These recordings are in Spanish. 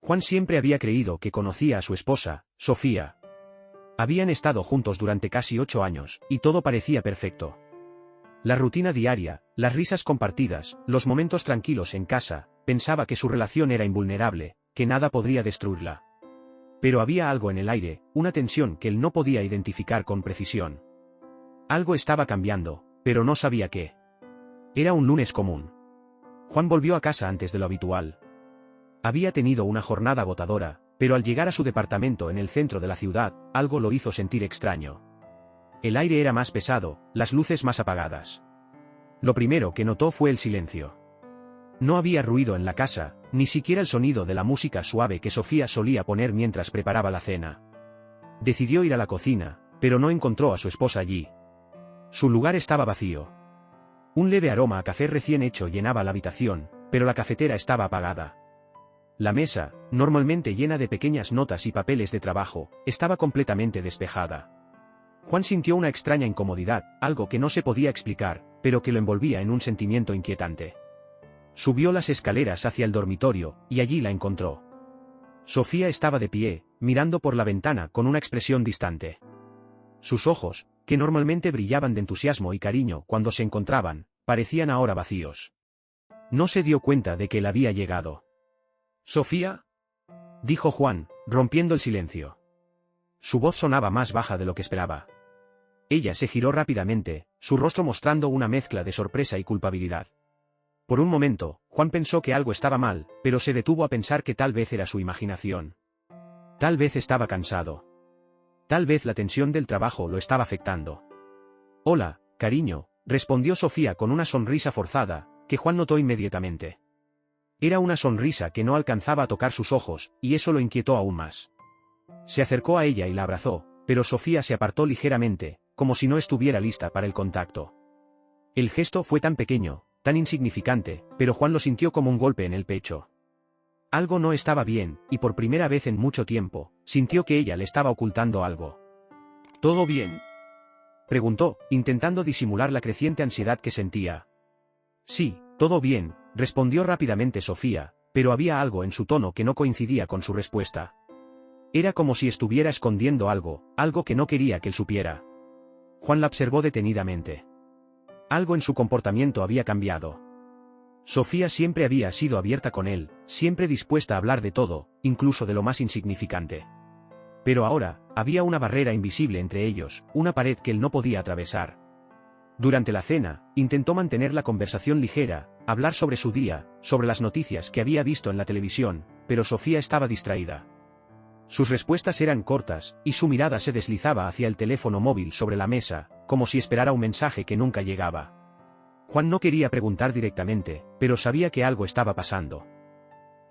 Juan siempre había creído que conocía a su esposa, Sofía. Habían estado juntos durante casi 8 años, y todo parecía perfecto. La rutina diaria, las risas compartidas, los momentos tranquilos en casa, pensaba que su relación era invulnerable, que nada podría destruirla. Pero había algo en el aire, una tensión que él no podía identificar con precisión. Algo estaba cambiando, pero no sabía qué. Era un lunes común. Juan volvió a casa antes de lo habitual. Había tenido una jornada agotadora, pero al llegar a su departamento en el centro de la ciudad, algo lo hizo sentir extraño. El aire era más pesado, las luces más apagadas. Lo primero que notó fue el silencio. No había ruido en la casa, ni siquiera el sonido de la música suave que Sofía solía poner mientras preparaba la cena. Decidió ir a la cocina, pero no encontró a su esposa allí. Su lugar estaba vacío. Un leve aroma a café recién hecho llenaba la habitación, pero la cafetera estaba apagada. La mesa, normalmente llena de pequeñas notas y papeles de trabajo, estaba completamente despejada. Juan sintió una extraña incomodidad, algo que no se podía explicar, pero que lo envolvía en un sentimiento inquietante. Subió las escaleras hacia el dormitorio, y allí la encontró. Sofía estaba de pie, mirando por la ventana con una expresión distante. Sus ojos, que normalmente brillaban de entusiasmo y cariño cuando se encontraban, parecían ahora vacíos. No se dio cuenta de que él había llegado. «¿Sofía?», dijo Juan, rompiendo el silencio. Su voz sonaba más baja de lo que esperaba. Ella se giró rápidamente, su rostro mostrando una mezcla de sorpresa y culpabilidad. Por un momento, Juan pensó que algo estaba mal, pero se detuvo a pensar que tal vez era su imaginación. Tal vez estaba cansado. Tal vez la tensión del trabajo lo estaba afectando. «Hola, cariño», respondió Sofía con una sonrisa forzada, que Juan notó inmediatamente. Era una sonrisa que no alcanzaba a tocar sus ojos, y eso lo inquietó aún más. Se acercó a ella y la abrazó, pero Sofía se apartó ligeramente, como si no estuviera lista para el contacto. El gesto fue tan pequeño, tan insignificante, pero Juan lo sintió como un golpe en el pecho. Algo no estaba bien, y por primera vez en mucho tiempo, sintió que ella le estaba ocultando algo. «¿Todo bien?», preguntó, intentando disimular la creciente ansiedad que sentía. «Sí, todo bien», respondió rápidamente Sofía, pero había algo en su tono que no coincidía con su respuesta. Era como si estuviera escondiendo algo, algo que no quería que él supiera. Juan la observó detenidamente. Algo en su comportamiento había cambiado. Sofía siempre había sido abierta con él, siempre dispuesta a hablar de todo, incluso de lo más insignificante. Pero ahora, había una barrera invisible entre ellos, una pared que él no podía atravesar. Durante la cena, intentó mantener la conversación ligera, hablar sobre su día, sobre las noticias que había visto en la televisión, pero Sofía estaba distraída. Sus respuestas eran cortas, y su mirada se deslizaba hacia el teléfono móvil sobre la mesa, como si esperara un mensaje que nunca llegaba. Juan no quería preguntar directamente, pero sabía que algo estaba pasando.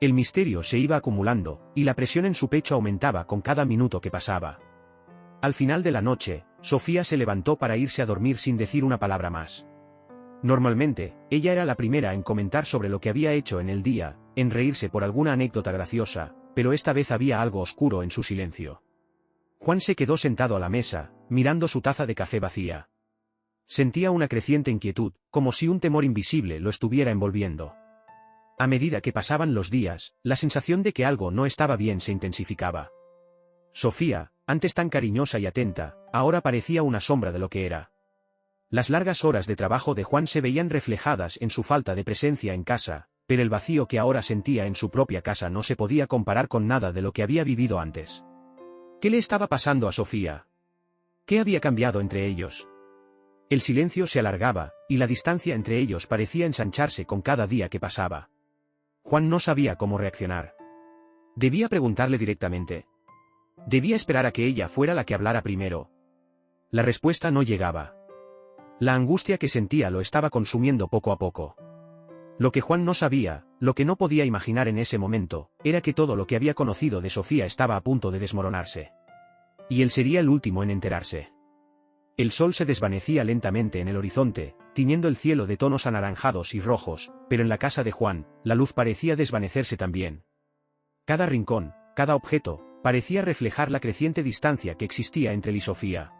El misterio se iba acumulando, y la presión en su pecho aumentaba con cada minuto que pasaba. Al final de la noche, Sofía se levantó para irse a dormir sin decir una palabra más. Normalmente, ella era la primera en comentar sobre lo que había hecho en el día, en reírse por alguna anécdota graciosa, pero esta vez había algo oscuro en su silencio. Juan se quedó sentado a la mesa, mirando su taza de café vacía. Sentía una creciente inquietud, como si un temor invisible lo estuviera envolviendo. A medida que pasaban los días, la sensación de que algo no estaba bien se intensificaba. Sofía, antes tan cariñosa y atenta, ahora parecía una sombra de lo que era. Las largas horas de trabajo de Juan se veían reflejadas en su falta de presencia en casa, pero el vacío que ahora sentía en su propia casa no se podía comparar con nada de lo que había vivido antes. ¿Qué le estaba pasando a Sofía? ¿Qué había cambiado entre ellos? El silencio se alargaba, y la distancia entre ellos parecía ensancharse con cada día que pasaba. Juan no sabía cómo reaccionar. Debía preguntarle directamente. Debía esperar a que ella fuera la que hablara primero. La respuesta no llegaba. La angustia que sentía lo estaba consumiendo poco a poco. Lo que Juan no sabía, lo que no podía imaginar en ese momento, era que todo lo que había conocido de Sofía estaba a punto de desmoronarse. Y él sería el último en enterarse. El sol se desvanecía lentamente en el horizonte, tiñendo el cielo de tonos anaranjados y rojos, pero en la casa de Juan, la luz parecía desvanecerse también. Cada rincón, cada objeto, parecía reflejar la creciente distancia que existía entre él y Sofía.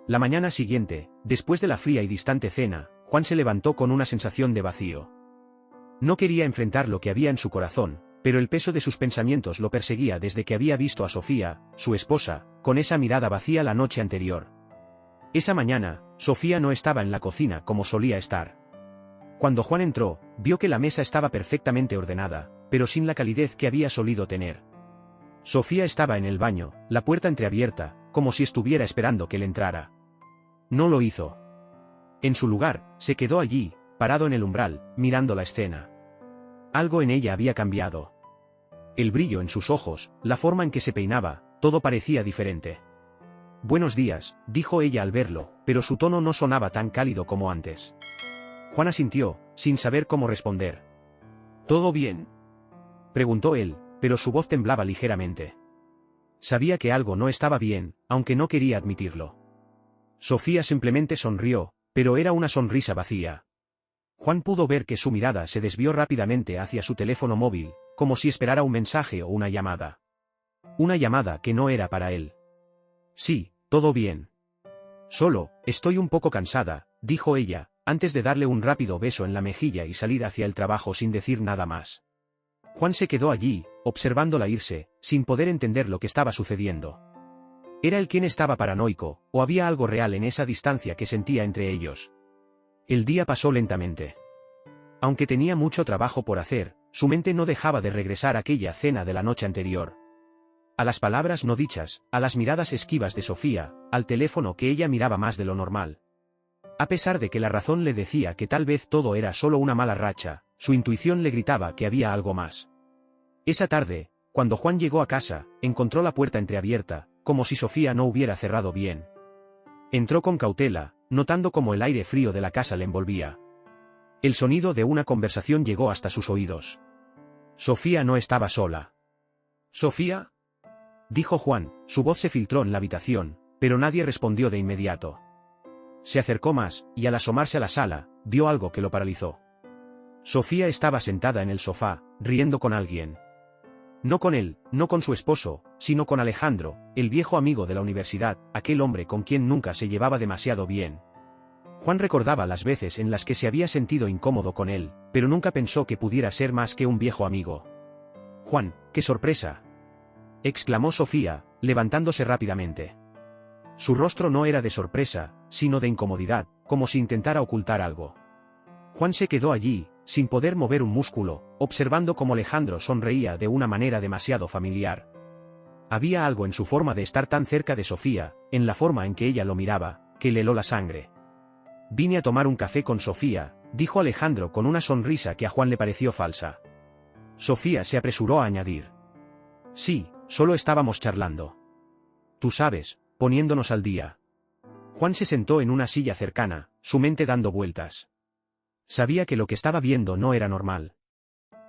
La mañana siguiente, después de la fría y distante cena, Juan se levantó con una sensación de vacío. No quería enfrentar lo que había en su corazón, pero el peso de sus pensamientos lo perseguía desde que había visto a Sofía, su esposa, con esa mirada vacía la noche anterior. Esa mañana, Sofía no estaba en la cocina como solía estar. Cuando Juan entró, vio que la mesa estaba perfectamente ordenada, pero sin la calidez que había solido tener. Sofía estaba en el baño, la puerta entreabierta, como si estuviera esperando que él entrara. No lo hizo. En su lugar, se quedó allí, parado en el umbral, mirando la escena. Algo en ella había cambiado. El brillo en sus ojos, la forma en que se peinaba, todo parecía diferente. «Buenos días», dijo ella al verlo, pero su tono no sonaba tan cálido como antes. Juan asintió, sin saber cómo responder. «¿Todo bien?», preguntó él, pero su voz temblaba ligeramente. Sabía que algo no estaba bien, aunque no quería admitirlo. Sofía simplemente sonrió, pero era una sonrisa vacía. Juan pudo ver que su mirada se desvió rápidamente hacia su teléfono móvil, como si esperara un mensaje o una llamada. Una llamada que no era para él. «Sí, todo bien. Solo, estoy un poco cansada», dijo ella, antes de darle un rápido beso en la mejilla y salir hacia el trabajo sin decir nada más. Juan se quedó allí, observándola irse, sin poder entender lo que estaba sucediendo. ¿Era él quien estaba paranoico, o había algo real en esa distancia que sentía entre ellos? El día pasó lentamente. Aunque tenía mucho trabajo por hacer, su mente no dejaba de regresar a aquella cena de la noche anterior. A las palabras no dichas, a las miradas esquivas de Sofía, al teléfono que ella miraba más de lo normal. A pesar de que la razón le decía que tal vez todo era solo una mala racha, su intuición le gritaba que había algo más. Esa tarde, cuando Juan llegó a casa, encontró la puerta entreabierta, como si Sofía no hubiera cerrado bien. Entró con cautela, notando cómo el aire frío de la casa le envolvía. El sonido de una conversación llegó hasta sus oídos. Sofía no estaba sola. «¿Sofía?», dijo Juan, su voz se filtró en la habitación, pero nadie respondió de inmediato. Se acercó más, y al asomarse a la sala, vio algo que lo paralizó. Sofía estaba sentada en el sofá, riendo con alguien. No con él, no con su esposo, sino con Alejandro, el viejo amigo de la universidad, aquel hombre con quien nunca se llevaba demasiado bien. Juan recordaba las veces en las que se había sentido incómodo con él, pero nunca pensó que pudiera ser más que un viejo amigo. «Juan, qué sorpresa», exclamó Sofía, levantándose rápidamente. Su rostro no era de sorpresa, sino de incomodidad, como si intentara ocultar algo. Juan se quedó allí, sin poder mover un músculo, observando cómo Alejandro sonreía de una manera demasiado familiar. Había algo en su forma de estar tan cerca de Sofía, en la forma en que ella lo miraba, que le heló la sangre. «Vine a tomar un café con Sofía», dijo Alejandro con una sonrisa que a Juan le pareció falsa. Sofía se apresuró a añadir. «Sí, solo estábamos charlando. Tú sabes, poniéndonos al día». Juan se sentó en una silla cercana, su mente dando vueltas. Sabía que lo que estaba viendo no era normal.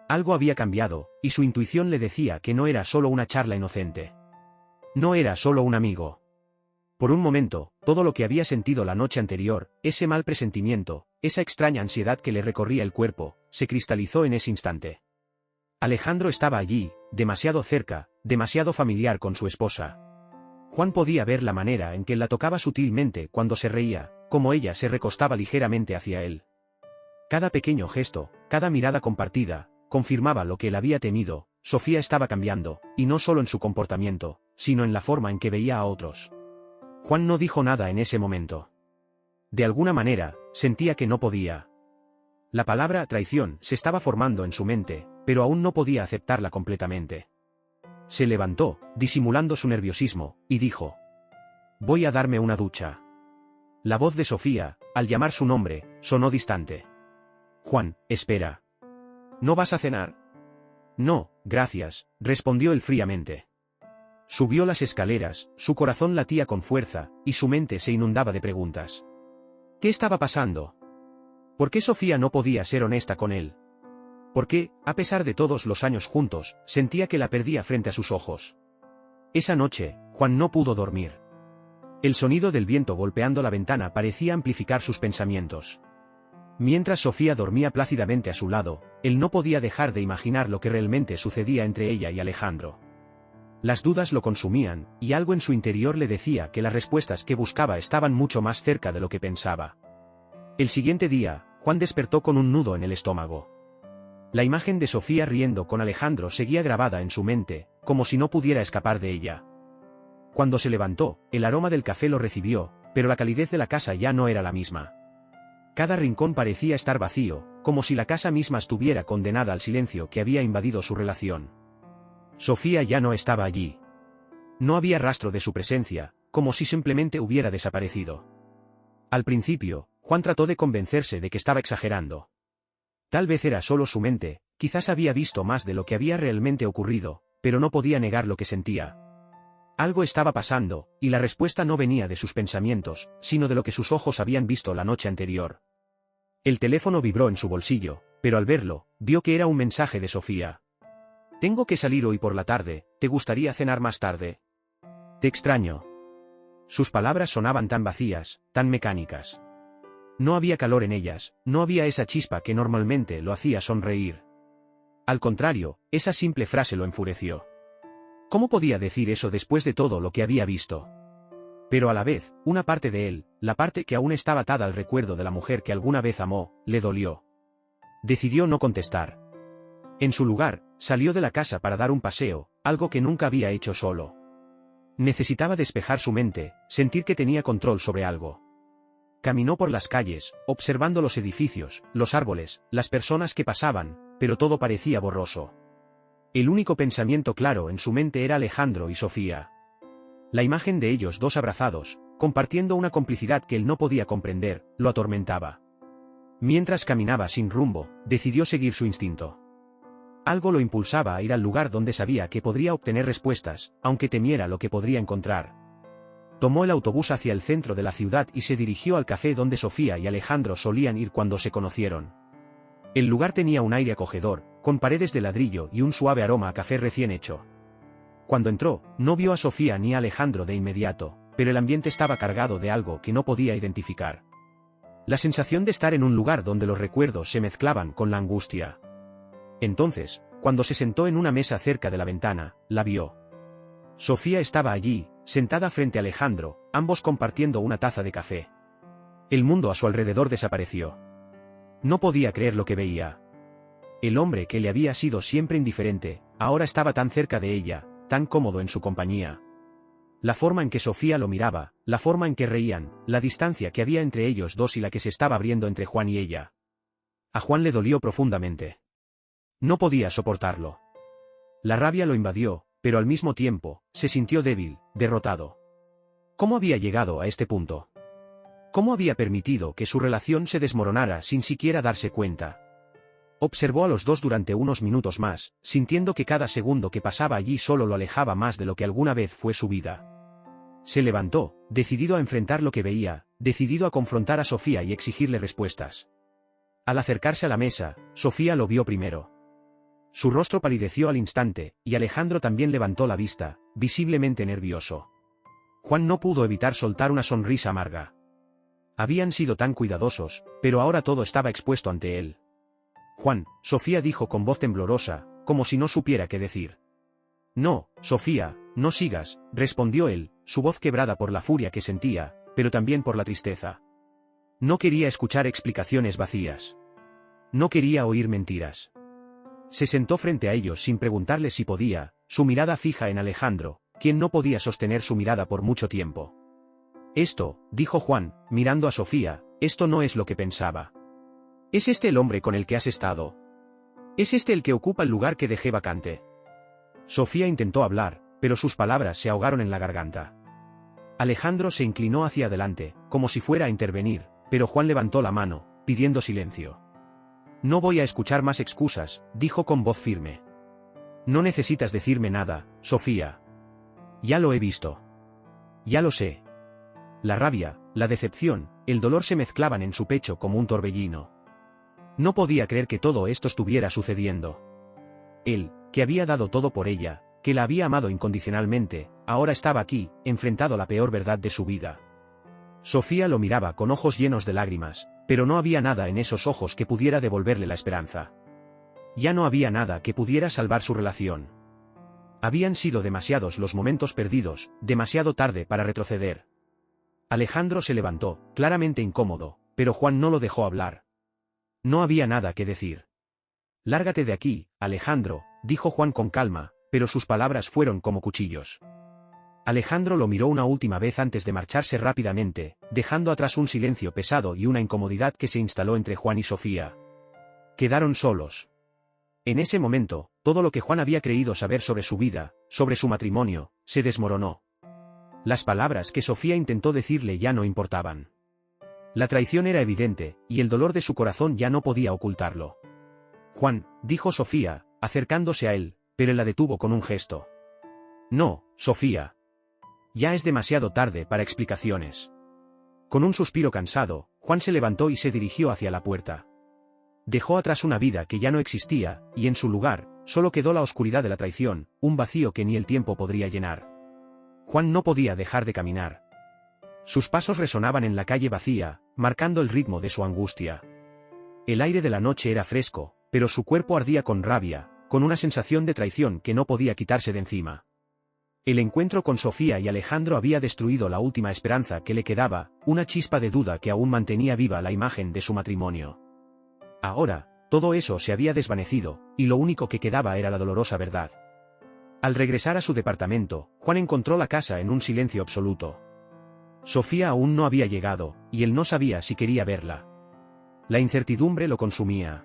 Algo había cambiado, y su intuición le decía que no era solo una charla inocente. No era solo un amigo. Por un momento, todo lo que había sentido la noche anterior, ese mal presentimiento, esa extraña ansiedad que le recorría el cuerpo, se cristalizó en ese instante. Alejandro estaba allí, demasiado cerca, demasiado familiar con su esposa. Juan podía ver la manera en que la tocaba sutilmente cuando se reía, como ella se recostaba ligeramente hacia él. Cada pequeño gesto, cada mirada compartida, confirmaba lo que él había temido. Sofía estaba cambiando, y no solo en su comportamiento, sino en la forma en que veía a otros. Juan no dijo nada en ese momento. De alguna manera, sentía que no podía. La palabra traición se estaba formando en su mente, pero aún no podía aceptarla completamente. Se levantó, disimulando su nerviosismo, y dijo: «Voy a darme una ducha». La voz de Sofía, al llamar su nombre, sonó distante. «Juan, espera. ¿No vas a cenar?». «No, gracias», respondió él fríamente. Subió las escaleras, su corazón latía con fuerza, y su mente se inundaba de preguntas. ¿Qué estaba pasando? ¿Por qué Sofía no podía ser honesta con él? ¿Por qué, a pesar de todos los años juntos, sentía que la perdía frente a sus ojos? Esa noche, Juan no pudo dormir. El sonido del viento golpeando la ventana parecía amplificar sus pensamientos. Mientras Sofía dormía plácidamente a su lado, él no podía dejar de imaginar lo que realmente sucedía entre ella y Alejandro. Las dudas lo consumían, y algo en su interior le decía que las respuestas que buscaba estaban mucho más cerca de lo que pensaba. El siguiente día, Juan despertó con un nudo en el estómago. La imagen de Sofía riendo con Alejandro seguía grabada en su mente, como si no pudiera escapar de ella. Cuando se levantó, el aroma del café lo recibió, pero la calidez de la casa ya no era la misma. Cada rincón parecía estar vacío, como si la casa misma estuviera condenada al silencio que había invadido su relación. Sofía ya no estaba allí. No había rastro de su presencia, como si simplemente hubiera desaparecido. Al principio, Juan trató de convencerse de que estaba exagerando. Tal vez era solo su mente, quizás había visto más de lo que había realmente ocurrido, pero no podía negar lo que sentía. Algo estaba pasando, y la respuesta no venía de sus pensamientos, sino de lo que sus ojos habían visto la noche anterior. El teléfono vibró en su bolsillo, pero al verlo, vio que era un mensaje de Sofía. «Tengo que salir hoy por la tarde, ¿te gustaría cenar más tarde? Te extraño». Sus palabras sonaban tan vacías, tan mecánicas. No había calor en ellas, no había esa chispa que normalmente lo hacía sonreír. Al contrario, esa simple frase lo enfureció. ¿Cómo podía decir eso después de todo lo que había visto? Pero a la vez, una parte de él, la parte que aún estaba atada al recuerdo de la mujer que alguna vez amó, le dolió. Decidió no contestar. En su lugar, salió de la casa para dar un paseo, algo que nunca había hecho solo. Necesitaba despejar su mente, sentir que tenía control sobre algo. Caminó por las calles, observando los edificios, los árboles, las personas que pasaban, pero todo parecía borroso. El único pensamiento claro en su mente era Alejandro y Sofía. La imagen de ellos dos abrazados, compartiendo una complicidad que él no podía comprender, lo atormentaba. Mientras caminaba sin rumbo, decidió seguir su instinto. Algo lo impulsaba a ir al lugar donde sabía que podría obtener respuestas, aunque temiera lo que podría encontrar. Tomó el autobús hacia el centro de la ciudad y se dirigió al café donde Sofía y Alejandro solían ir cuando se conocieron. El lugar tenía un aire acogedor, con paredes de ladrillo y un suave aroma a café recién hecho. Cuando entró, no vio a Sofía ni a Alejandro de inmediato, pero el ambiente estaba cargado de algo que no podía identificar. La sensación de estar en un lugar donde los recuerdos se mezclaban con la angustia. Entonces, cuando se sentó en una mesa cerca de la ventana, la vio. Sofía estaba allí, sentada frente a Alejandro, ambos compartiendo una taza de café. El mundo a su alrededor desapareció. No podía creer lo que veía. El hombre que le había sido siempre indiferente, ahora estaba tan cerca de ella, tan cómodo en su compañía. La forma en que Sofía lo miraba, la forma en que reían, la distancia que había entre ellos dos y la que se estaba abriendo entre Juan y ella. A Juan le dolió profundamente. No podía soportarlo. La rabia lo invadió, pero al mismo tiempo, se sintió débil, derrotado. ¿Cómo había llegado a este punto? ¿Cómo había permitido que su relación se desmoronara sin siquiera darse cuenta? Observó a los dos durante unos minutos más, sintiendo que cada segundo que pasaba allí solo lo alejaba más de lo que alguna vez fue su vida. Se levantó, decidido a enfrentar lo que veía, decidido a confrontar a Sofía y exigirle respuestas. Al acercarse a la mesa, Sofía lo vio primero. Su rostro palideció al instante, y Alejandro también levantó la vista, visiblemente nervioso. Juan no pudo evitar soltar una sonrisa amarga. Habían sido tan cuidadosos, pero ahora todo estaba expuesto ante él. «Juan», Sofía dijo con voz temblorosa, como si no supiera qué decir. «No, Sofía, no sigas», respondió él, su voz quebrada por la furia que sentía, pero también por la tristeza. No quería escuchar explicaciones vacías. No quería oír mentiras. Se sentó frente a ellos sin preguntarles si podía, su mirada fija en Alejandro, quien no podía sostener su mirada por mucho tiempo. «Esto», dijo Juan, mirando a Sofía, «esto no es lo que pensaba. ¿Es este el hombre con el que has estado? ¿Es este el que ocupa el lugar que dejé vacante?» Sofía intentó hablar, pero sus palabras se ahogaron en la garganta. Alejandro se inclinó hacia adelante, como si fuera a intervenir, pero Juan levantó la mano, pidiendo silencio. «No voy a escuchar más excusas», dijo con voz firme. «No necesitas decirme nada, Sofía. Ya lo he visto. Ya lo sé». La rabia, la decepción, el dolor se mezclaban en su pecho como un torbellino. No podía creer que todo esto estuviera sucediendo. Él, que había dado todo por ella, que la había amado incondicionalmente, ahora estaba aquí, enfrentado a la peor verdad de su vida. Sofía lo miraba con ojos llenos de lágrimas, pero no había nada en esos ojos que pudiera devolverle la esperanza. Ya no había nada que pudiera salvar su relación. Habían sido demasiados los momentos perdidos, demasiado tarde para retroceder. Alejandro se levantó, claramente incómodo, pero Juan no lo dejó hablar. No había nada que decir. Lárgate de aquí, Alejandro, dijo Juan con calma, pero sus palabras fueron como cuchillos. Alejandro lo miró una última vez antes de marcharse rápidamente, dejando atrás un silencio pesado y una incomodidad que se instaló entre Juan y Sofía. Quedaron solos. En ese momento, todo lo que Juan había creído saber sobre su vida, sobre su matrimonio, se desmoronó. Las palabras que Sofía intentó decirle ya no importaban. La traición era evidente, y el dolor de su corazón ya no podía ocultarlo. Juan, dijo Sofía, acercándose a él, pero él la detuvo con un gesto. No, Sofía. Ya es demasiado tarde para explicaciones. Con un suspiro cansado, Juan se levantó y se dirigió hacia la puerta. Dejó atrás una vida que ya no existía, y en su lugar, solo quedó la oscuridad de la traición, un vacío que ni el tiempo podría llenar. Juan no podía dejar de caminar. Sus pasos resonaban en la calle vacía, marcando el ritmo de su angustia. El aire de la noche era fresco, pero su cuerpo ardía con rabia, con una sensación de traición que no podía quitarse de encima. El encuentro con Sofía y Alejandro había destruido la última esperanza que le quedaba, una chispa de duda que aún mantenía viva la imagen de su matrimonio. Ahora, todo eso se había desvanecido, y lo único que quedaba era la dolorosa verdad. Al regresar a su departamento, Juan encontró la casa en un silencio absoluto. Sofía aún no había llegado, y él no sabía si quería verla. La incertidumbre lo consumía.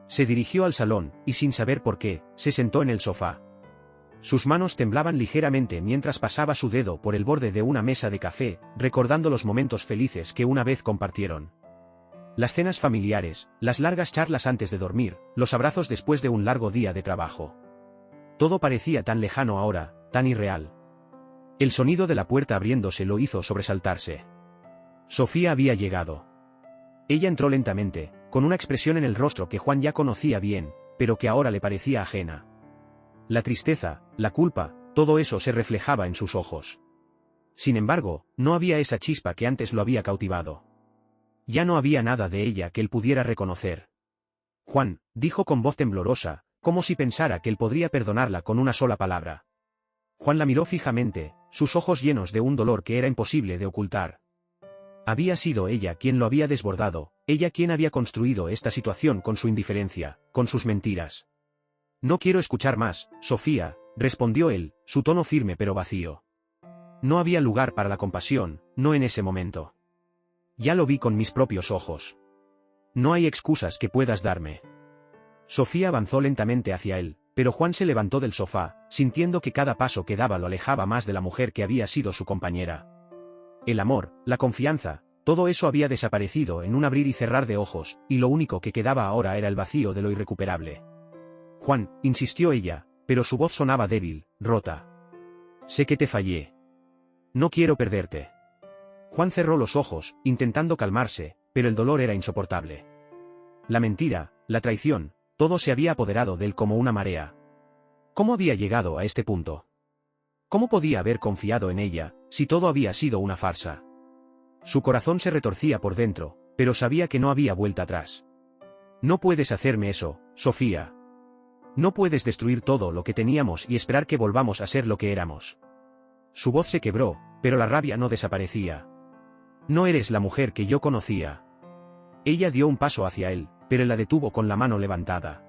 Se dirigió al salón, y sin saber por qué, se sentó en el sofá. Sus manos temblaban ligeramente mientras pasaba su dedo por el borde de una mesa de café, recordando los momentos felices que una vez compartieron. Las cenas familiares, las largas charlas antes de dormir, los abrazos después de un largo día de trabajo. Todo parecía tan lejano ahora, tan irreal. El sonido de la puerta abriéndose lo hizo sobresaltarse. Sofía había llegado. Ella entró lentamente, con una expresión en el rostro que Juan ya conocía bien, pero que ahora le parecía ajena. La tristeza, la culpa, todo eso se reflejaba en sus ojos. Sin embargo, no había esa chispa que antes lo había cautivado. Ya no había nada de ella que él pudiera reconocer. Juan, dijo con voz temblorosa, como si pensara que él podría perdonarla con una sola palabra. Juan la miró fijamente, sus ojos llenos de un dolor que era imposible de ocultar. Había sido ella quien lo había desbordado, ella quien había construido esta situación con su indiferencia, con sus mentiras. No quiero escuchar más, Sofía, respondió él, su tono firme pero vacío. No había lugar para la compasión, no en ese momento. Ya lo vi con mis propios ojos. No hay excusas que puedas darme. Sofía avanzó lentamente hacia él, pero Juan se levantó del sofá, sintiendo que cada paso que daba lo alejaba más de la mujer que había sido su compañera. El amor, la confianza, todo eso había desaparecido en un abrir y cerrar de ojos, y lo único que quedaba ahora era el vacío de lo irrecuperable. Juan, insistió ella, pero su voz sonaba débil, rota. Sé que te fallé. No quiero perderte. Juan cerró los ojos, intentando calmarse, pero el dolor era insoportable. La mentira, la traición, todo se había apoderado de él como una marea. ¿Cómo había llegado a este punto? ¿Cómo podía haber confiado en ella, si todo había sido una farsa? Su corazón se retorcía por dentro, pero sabía que no había vuelta atrás. No puedes hacerme eso, Sofía. No puedes destruir todo lo que teníamos y esperar que volvamos a ser lo que éramos. Su voz se quebró, pero la rabia no desaparecía. No eres la mujer que yo conocía. Ella dio un paso hacia él, pero él la detuvo con la mano levantada.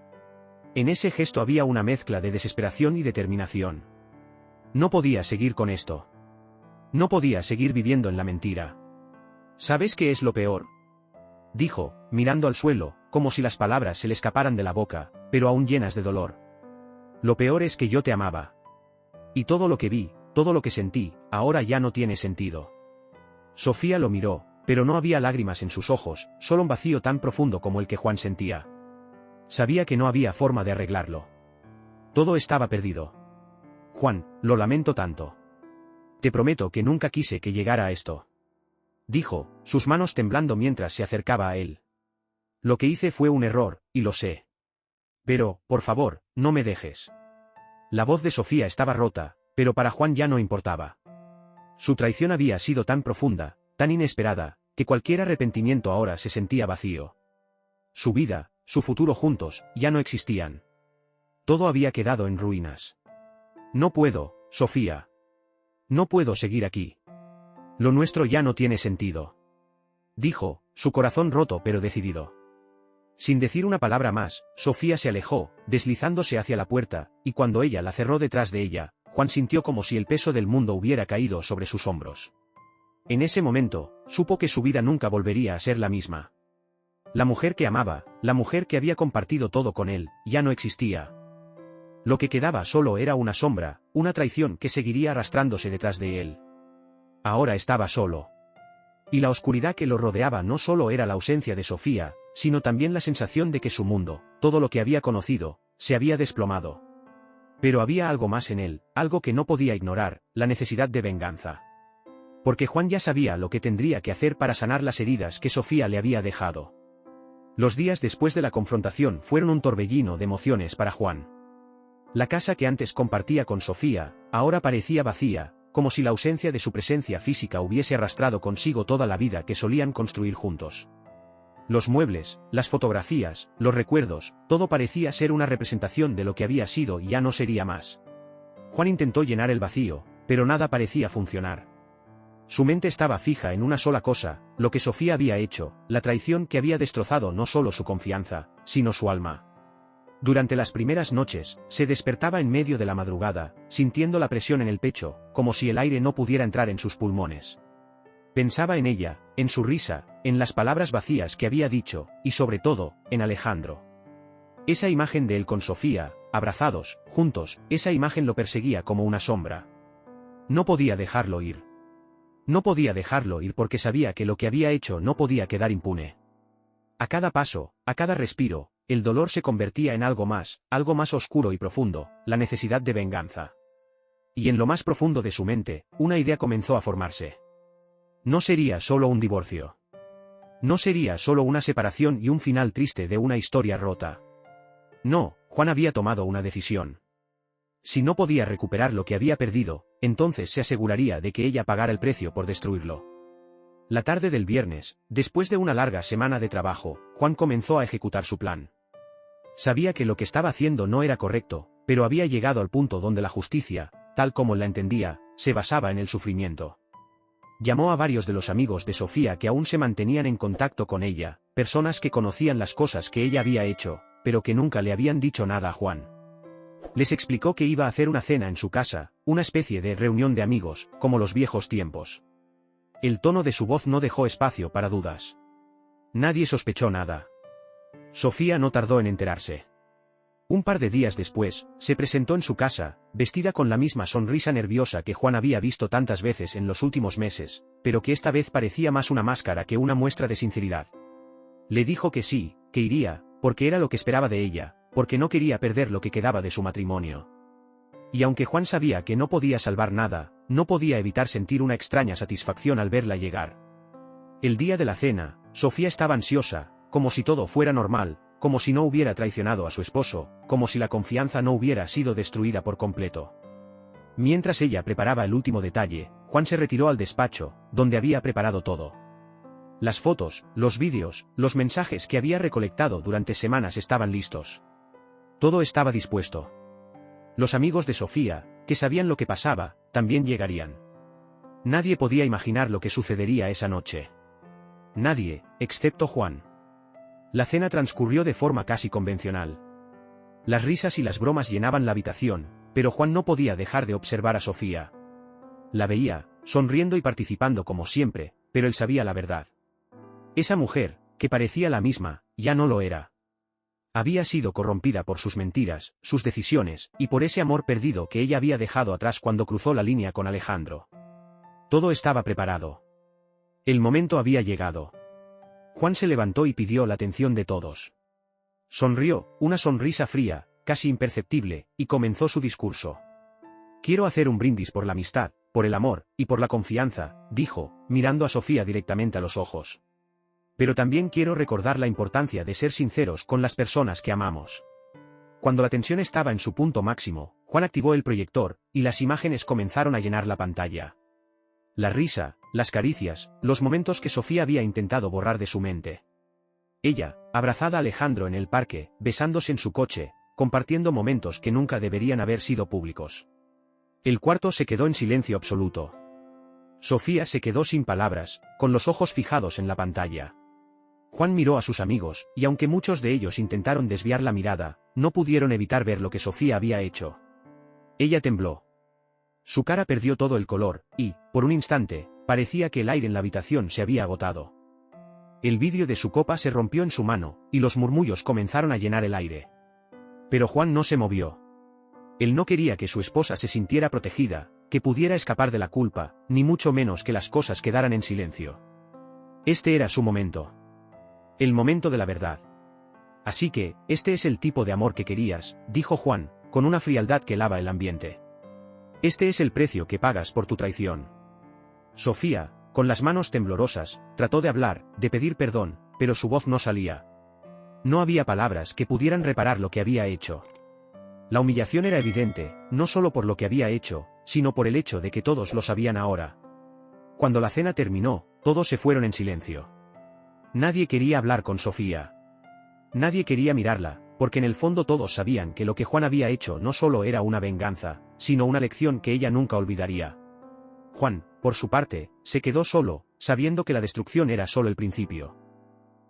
En ese gesto había una mezcla de desesperación y determinación. No podía seguir con esto. No podía seguir viviendo en la mentira. ¿Sabes qué es lo peor?, dijo, mirando al suelo, como si las palabras se le escaparan de la boca, pero aún llenas de dolor. Lo peor es que yo te amaba. Y todo lo que vi, todo lo que sentí, ahora ya no tiene sentido. Sofía lo miró, pero no había lágrimas en sus ojos, solo un vacío tan profundo como el que Juan sentía. Sabía que no había forma de arreglarlo. Todo estaba perdido. Juan, lo lamento tanto. Te prometo que nunca quise que llegara a esto, dijo, sus manos temblando mientras se acercaba a él. Lo que hice fue un error, y lo sé. Pero, por favor, no me dejes. La voz de Sofía estaba rota, pero para Juan ya no importaba. Su traición había sido tan profunda, tan inesperada, que cualquier arrepentimiento ahora se sentía vacío. Su vida, su futuro juntos, ya no existían. Todo había quedado en ruinas. No puedo, Sofía. No puedo seguir aquí. Lo nuestro ya no tiene sentido, dijo, su corazón roto pero decidido. Sin decir una palabra más, Sofía se alejó, deslizándose hacia la puerta, y cuando ella la cerró detrás de ella, Juan sintió como si el peso del mundo hubiera caído sobre sus hombros. En ese momento, supo que su vida nunca volvería a ser la misma. La mujer que amaba, la mujer que había compartido todo con él, ya no existía. Lo que quedaba solo era una sombra, una traición que seguiría arrastrándose detrás de él. Ahora estaba solo. Y la oscuridad que lo rodeaba no solo era la ausencia de Sofía, sino también la sensación de que su mundo, todo lo que había conocido, se había desplomado. Pero había algo más en él, algo que no podía ignorar, la necesidad de venganza. Porque Juan ya sabía lo que tendría que hacer para sanar las heridas que Sofía le había dejado. Los días después de la confrontación fueron un torbellino de emociones para Juan. La casa que antes compartía con Sofía, ahora parecía vacía, como si la ausencia de su presencia física hubiese arrastrado consigo toda la vida que solían construir juntos. Los muebles, las fotografías, los recuerdos, todo parecía ser una representación de lo que había sido y ya no sería más. Juan intentó llenar el vacío, pero nada parecía funcionar. Su mente estaba fija en una sola cosa, lo que Sofía había hecho, la traición que había destrozado no solo su confianza, sino su alma. Durante las primeras noches, se despertaba en medio de la madrugada, sintiendo la presión en el pecho, como si el aire no pudiera entrar en sus pulmones. Pensaba en ella, en su risa, en las palabras vacías que había dicho, y sobre todo, en Alejandro. Esa imagen de él con Sofía, abrazados, juntos, esa imagen lo perseguía como una sombra. No podía dejarlo ir. No podía dejarlo ir porque sabía que lo que había hecho no podía quedar impune. A cada paso, a cada respiro, el dolor se convertía en algo más oscuro y profundo, la necesidad de venganza. Y en lo más profundo de su mente, una idea comenzó a formarse. No sería solo un divorcio. No sería solo una separación y un final triste de una historia rota. No, Juan había tomado una decisión. Si no podía recuperar lo que había perdido, entonces se aseguraría de que ella pagara el precio por destruirlo. La tarde del viernes, después de una larga semana de trabajo, Juan comenzó a ejecutar su plan. Sabía que lo que estaba haciendo no era correcto, pero había llegado al punto donde la justicia, tal como la entendía, se basaba en el sufrimiento. Llamó a varios de los amigos de Sofía que aún se mantenían en contacto con ella, personas que conocían las cosas que ella había hecho, pero que nunca le habían dicho nada a Juan. Les explicó que iba a hacer una cena en su casa, una especie de reunión de amigos, como los viejos tiempos. El tono de su voz no dejó espacio para dudas. Nadie sospechó nada. Sofía no tardó en enterarse. Un par de días después, se presentó en su casa, vestida con la misma sonrisa nerviosa que Juan había visto tantas veces en los últimos meses, pero que esta vez parecía más una máscara que una muestra de sinceridad. Le dijo que sí, que iría, porque era lo que esperaba de ella, porque no quería perder lo que quedaba de su matrimonio. Y aunque Juan sabía que no podía salvar nada, no podía evitar sentir una extraña satisfacción al verla llegar. El día de la cena, Sofía estaba ansiosa, como si todo fuera normal, como si no hubiera traicionado a su esposo, como si la confianza no hubiera sido destruida por completo. Mientras ella preparaba el último detalle, Juan se retiró al despacho, donde había preparado todo. Las fotos, los vídeos, los mensajes que había recolectado durante semanas estaban listos. Todo estaba dispuesto. Los amigos de Sofía, que sabían lo que pasaba, también llegarían. Nadie podía imaginar lo que sucedería esa noche. Nadie, excepto Juan. La cena transcurrió de forma casi convencional. Las risas y las bromas llenaban la habitación, pero Juan no podía dejar de observar a Sofía. La veía, sonriendo y participando como siempre, pero él sabía la verdad. Esa mujer, que parecía la misma, ya no lo era. Había sido corrompida por sus mentiras, sus decisiones, y por ese amor perdido que ella había dejado atrás cuando cruzó la línea con Alejandro. Todo estaba preparado. El momento había llegado. Juan se levantó y pidió la atención de todos. Sonrió, una sonrisa fría, casi imperceptible, y comenzó su discurso. Quiero hacer un brindis por la amistad, por el amor, y por la confianza, dijo, mirando a Sofía directamente a los ojos. Pero también quiero recordar la importancia de ser sinceros con las personas que amamos. Cuando la tensión estaba en su punto máximo, Juan activó el proyector, y las imágenes comenzaron a llenar la pantalla. La risa, las caricias, los momentos que Sofía había intentado borrar de su mente. Ella, abrazada a Alejandro en el parque, besándose en su coche, compartiendo momentos que nunca deberían haber sido públicos. El cuarto se quedó en silencio absoluto. Sofía se quedó sin palabras, con los ojos fijados en la pantalla. Juan miró a sus amigos, y aunque muchos de ellos intentaron desviar la mirada, no pudieron evitar ver lo que Sofía había hecho. Ella tembló. Su cara perdió todo el color, y, por un instante, parecía que el aire en la habitación se había agotado. El vidrio de su copa se rompió en su mano, y los murmullos comenzaron a llenar el aire. Pero Juan no se movió. Él no quería que su esposa se sintiera protegida, que pudiera escapar de la culpa, ni mucho menos que las cosas quedaran en silencio. Este era su momento. El momento de la verdad. Así que, este es el tipo de amor que querías, dijo Juan, con una frialdad que helaba el ambiente. Este es el precio que pagas por tu traición. Sofía, con las manos temblorosas, trató de hablar, de pedir perdón, pero su voz no salía. No había palabras que pudieran reparar lo que había hecho. La humillación era evidente, no solo por lo que había hecho, sino por el hecho de que todos lo sabían ahora. Cuando la cena terminó, todos se fueron en silencio. Nadie quería hablar con Sofía. Nadie quería mirarla, porque en el fondo todos sabían que lo que Juan había hecho no solo era una venganza, sino una lección que ella nunca olvidaría. Juan, por su parte, se quedó solo, sabiendo que la destrucción era solo el principio.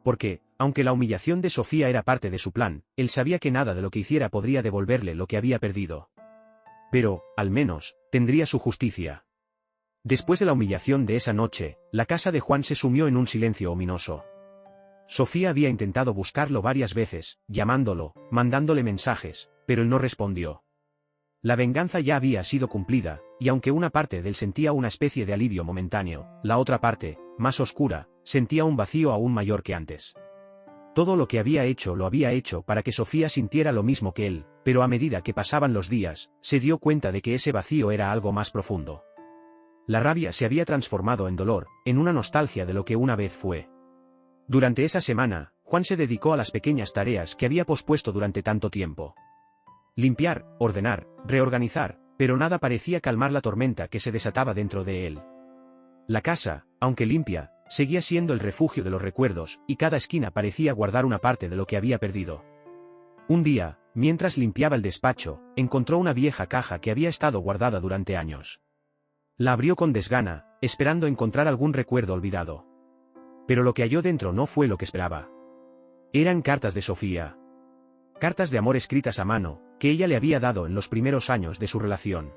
Porque, aunque la humillación de Sofía era parte de su plan, él sabía que nada de lo que hiciera podría devolverle lo que había perdido. Pero, al menos, tendría su justicia. Después de la humillación de esa noche, la casa de Juan se sumió en un silencio ominoso. Sofía había intentado buscarlo varias veces, llamándolo, mandándole mensajes, pero él no respondió. La venganza ya había sido cumplida, y aunque una parte de él sentía una especie de alivio momentáneo, la otra parte, más oscura, sentía un vacío aún mayor que antes. Todo lo que había hecho lo había hecho para que Sofía sintiera lo mismo que él, pero a medida que pasaban los días, se dio cuenta de que ese vacío era algo más profundo. La rabia se había transformado en dolor, en una nostalgia de lo que una vez fue. Durante esa semana, Juan se dedicó a las pequeñas tareas que había pospuesto durante tanto tiempo. Limpiar, ordenar, reorganizar, pero nada parecía calmar la tormenta que se desataba dentro de él. La casa, aunque limpia, seguía siendo el refugio de los recuerdos, y cada esquina parecía guardar una parte de lo que había perdido. Un día, mientras limpiaba el despacho, encontró una vieja caja que había estado guardada durante años. La abrió con desgana, esperando encontrar algún recuerdo olvidado. Pero lo que halló dentro no fue lo que esperaba. Eran cartas de Sofía. Cartas de amor escritas a mano, que ella le había dado en los primeros años de su relación.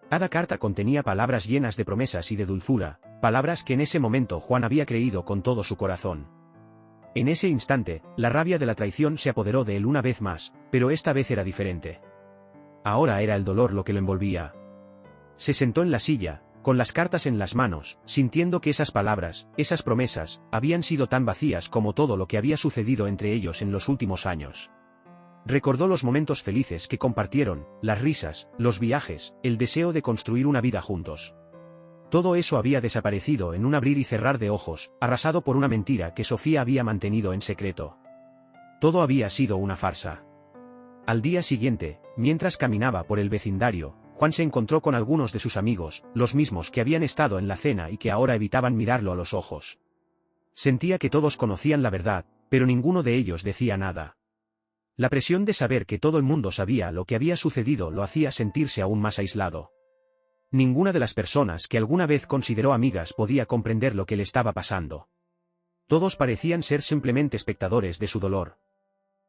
Cada carta contenía palabras llenas de promesas y de dulzura, palabras que en ese momento Juan había creído con todo su corazón. En ese instante, la rabia de la traición se apoderó de él una vez más, pero esta vez era diferente. Ahora era el dolor lo que lo envolvía. Se sentó en la silla, con las cartas en las manos, sintiendo que esas palabras, esas promesas, habían sido tan vacías como todo lo que había sucedido entre ellos en los últimos años. Recordó los momentos felices que compartieron, las risas, los viajes, el deseo de construir una vida juntos. Todo eso había desaparecido en un abrir y cerrar de ojos, arrasado por una mentira que Sofía había mantenido en secreto. Todo había sido una farsa. Al día siguiente, mientras caminaba por el vecindario, Juan se encontró con algunos de sus amigos, los mismos que habían estado en la cena y que ahora evitaban mirarlo a los ojos. Sentía que todos conocían la verdad, pero ninguno de ellos decía nada. La presión de saber que todo el mundo sabía lo que había sucedido lo hacía sentirse aún más aislado. Ninguna de las personas que alguna vez consideró amigas podía comprender lo que le estaba pasando. Todos parecían ser simplemente espectadores de su dolor.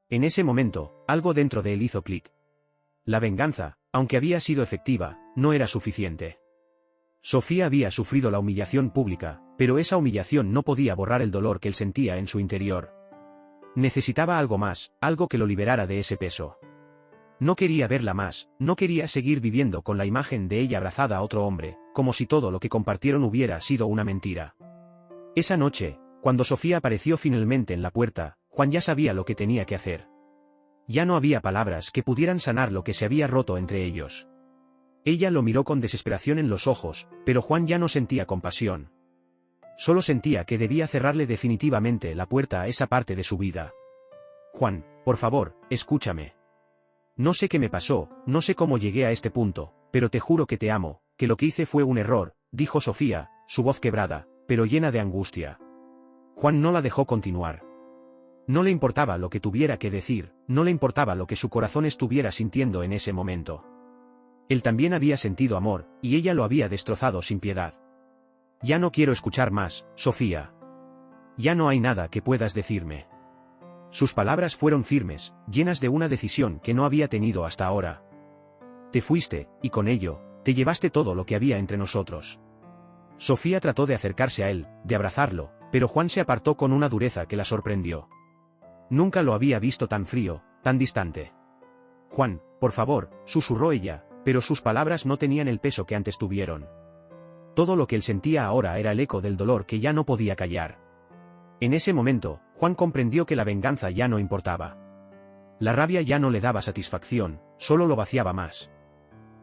En ese momento, algo dentro de él hizo clic. La venganza, aunque había sido efectiva, no era suficiente. Sofía había sufrido la humillación pública, pero esa humillación no podía borrar el dolor que él sentía en su interior. Necesitaba algo más, algo que lo liberara de ese peso. No quería verla más, no quería seguir viviendo con la imagen de ella abrazada a otro hombre, como si todo lo que compartieron hubiera sido una mentira. Esa noche, cuando Sofía apareció finalmente en la puerta, Juan ya sabía lo que tenía que hacer. Ya no había palabras que pudieran sanar lo que se había roto entre ellos. Ella lo miró con desesperación en los ojos, pero Juan ya no sentía compasión. Solo sentía que debía cerrarle definitivamente la puerta a esa parte de su vida. Juan, por favor, escúchame. No sé qué me pasó, no sé cómo llegué a este punto, pero te juro que te amo, que lo que hice fue un error, dijo Sofía, su voz quebrada, pero llena de angustia. Juan no la dejó continuar. No le importaba lo que tuviera que decir, no le importaba lo que su corazón estuviera sintiendo en ese momento. Él también había sentido amor, y ella lo había destrozado sin piedad. Ya no quiero escuchar más, Sofía. ya no hay nada que puedas decirme. Sus palabras fueron firmes, llenas de una decisión que no había tenido hasta ahora. Te fuiste, y con ello, te llevaste todo lo que había entre nosotros. Sofía trató de acercarse a él, de abrazarlo, pero Juan se apartó con una dureza que la sorprendió. Nunca lo había visto tan frío, tan distante. Juan, por favor, susurró ella, pero sus palabras no tenían el peso que antes tuvieron. Todo lo que él sentía ahora era el eco del dolor que ya no podía callar. En ese momento, Juan comprendió que la venganza ya no importaba. La rabia ya no le daba satisfacción, solo lo vaciaba más.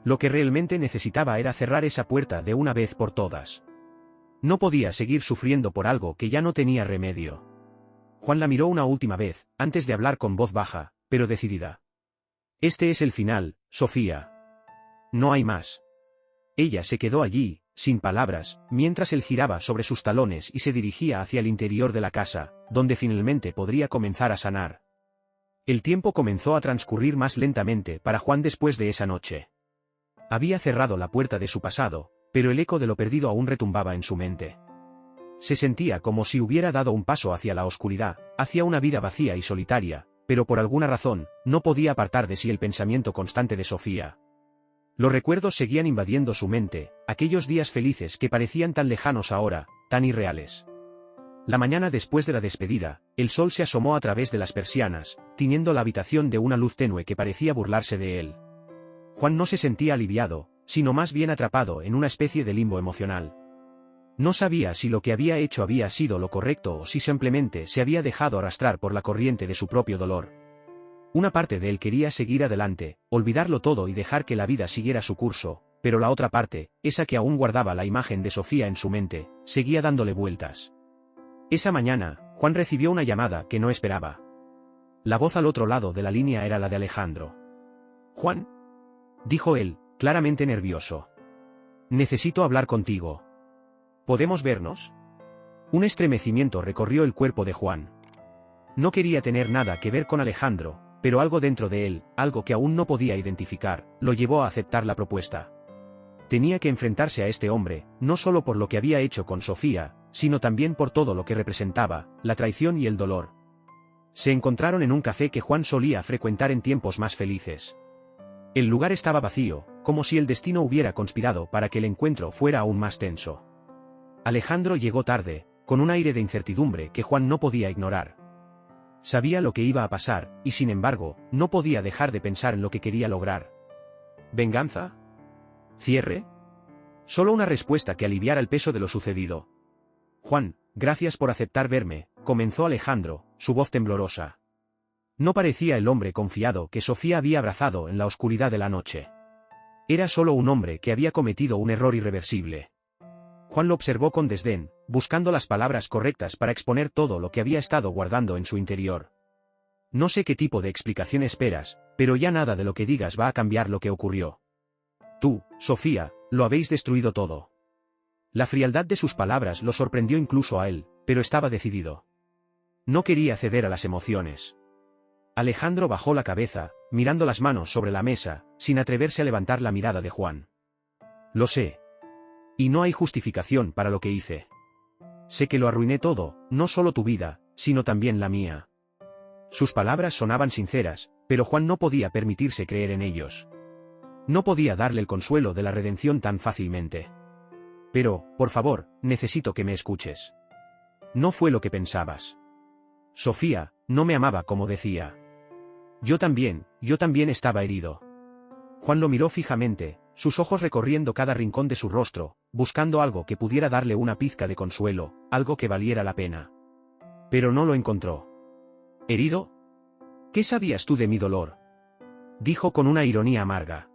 Lo que realmente necesitaba era cerrar esa puerta de una vez por todas. No podía seguir sufriendo por algo que ya no tenía remedio. Juan la miró una última vez, antes de hablar con voz baja, pero decidida. Este es el final, Sofía. No hay más. Ella se quedó allí, sin palabras, mientras él giraba sobre sus talones y se dirigía hacia el interior de la casa, donde finalmente podría comenzar a sanar. El tiempo comenzó a transcurrir más lentamente para Juan después de esa noche. Había cerrado la puerta de su pasado, pero el eco de lo perdido aún retumbaba en su mente. Se sentía como si hubiera dado un paso hacia la oscuridad, hacia una vida vacía y solitaria, pero por alguna razón, no podía apartar de sí el pensamiento constante de Sofía. Los recuerdos seguían invadiendo su mente, aquellos días felices que parecían tan lejanos ahora, tan irreales. La mañana después de la despedida, el sol se asomó a través de las persianas, tiñendo la habitación de una luz tenue que parecía burlarse de él. Juan no se sentía aliviado, sino más bien atrapado en una especie de limbo emocional. No sabía si lo que había hecho había sido lo correcto o si simplemente se había dejado arrastrar por la corriente de su propio dolor. Una parte de él quería seguir adelante, olvidarlo todo y dejar que la vida siguiera su curso, pero la otra parte, esa que aún guardaba la imagen de Sofía en su mente, seguía dándole vueltas. Esa mañana, Juan recibió una llamada que no esperaba. La voz al otro lado de la línea era la de Alejandro. «Juan», dijo él, claramente nervioso. «Necesito hablar contigo. ¿Podemos vernos?» Un estremecimiento recorrió el cuerpo de Juan. No quería tener nada que ver con Alejandro, pero algo dentro de él, algo que aún no podía identificar, lo llevó a aceptar la propuesta. Tenía que enfrentarse a este hombre, no solo por lo que había hecho con Sofía, sino también por todo lo que representaba, la traición y el dolor. Se encontraron en un café que Juan solía frecuentar en tiempos más felices. El lugar estaba vacío, como si el destino hubiera conspirado para que el encuentro fuera aún más tenso. Alejandro llegó tarde, con un aire de incertidumbre que Juan no podía ignorar. Sabía lo que iba a pasar, y sin embargo, no podía dejar de pensar en lo que quería lograr. ¿Venganza? ¿Cierre? Solo una respuesta que aliviara el peso de lo sucedido. «Juan, gracias por aceptar verme», comenzó Alejandro, su voz temblorosa. No parecía el hombre confiado que Sofía había abrazado en la oscuridad de la noche. Era solo un hombre que había cometido un error irreversible. Juan lo observó con desdén, buscando las palabras correctas para exponer todo lo que había estado guardando en su interior. «No sé qué tipo de explicación esperas, pero ya nada de lo que digas va a cambiar lo que ocurrió. Tú, Sofía, lo habéis destruido todo». La frialdad de sus palabras lo sorprendió incluso a él, pero estaba decidido. No quería ceder a las emociones. Alejandro bajó la cabeza, mirando las manos sobre la mesa, sin atreverse a levantar la mirada de Juan. «Lo sé. Y no hay justificación para lo que hice. Sé que lo arruiné todo, no solo tu vida, sino también la mía». Sus palabras sonaban sinceras, pero Juan no podía permitirse creer en ellos. No podía darle el consuelo de la redención tan fácilmente. «Pero, por favor, necesito que me escuches. No fue lo que pensabas. Sofía no me amaba como decía. Yo también estaba herido». Juan lo miró fijamente, sus ojos recorriendo cada rincón de su rostro, buscando algo que pudiera darle una pizca de consuelo, algo que valiera la pena. Pero no lo encontró. «¿Herido? ¿Qué sabías tú de mi dolor?», dijo con una ironía amarga.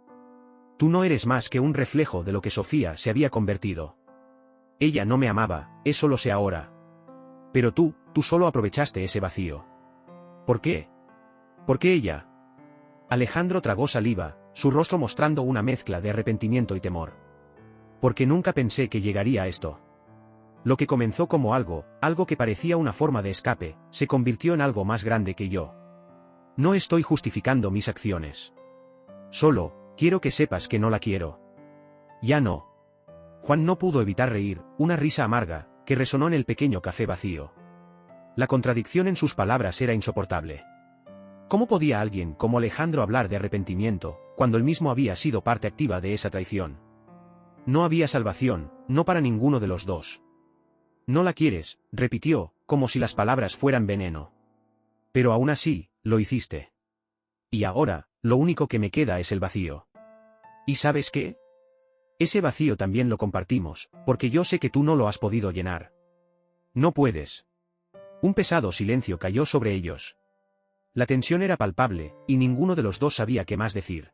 «Tú no eres más que un reflejo de lo que Sofía se había convertido. Ella no me amaba, eso lo sé ahora. Pero tú solo aprovechaste ese vacío. ¿Por qué? ¿Por qué ella?». Alejandro tragó saliva, su rostro mostrando una mezcla de arrepentimiento y temor. «Porque nunca pensé que llegaría a esto. Lo que comenzó como algo que parecía una forma de escape, se convirtió en algo más grande que yo. No estoy justificando mis acciones. Solo quiero que sepas que no la quiero. Ya no». Juan no pudo evitar reír, una risa amarga, que resonó en el pequeño café vacío. La contradicción en sus palabras era insoportable. ¿Cómo podía alguien como Alejandro hablar de arrepentimiento, cuando él mismo había sido parte activa de esa traición? No había salvación, no para ninguno de los dos. No la quieres, repitió, como si las palabras fueran veneno. Pero aún así, lo hiciste. Y ahora, lo único que me queda es el vacío. ¿Y sabes qué? Ese vacío también lo compartimos, porque yo sé que tú no lo has podido llenar. No puedes. Un pesado silencio cayó sobre ellos. La tensión era palpable, y ninguno de los dos sabía qué más decir.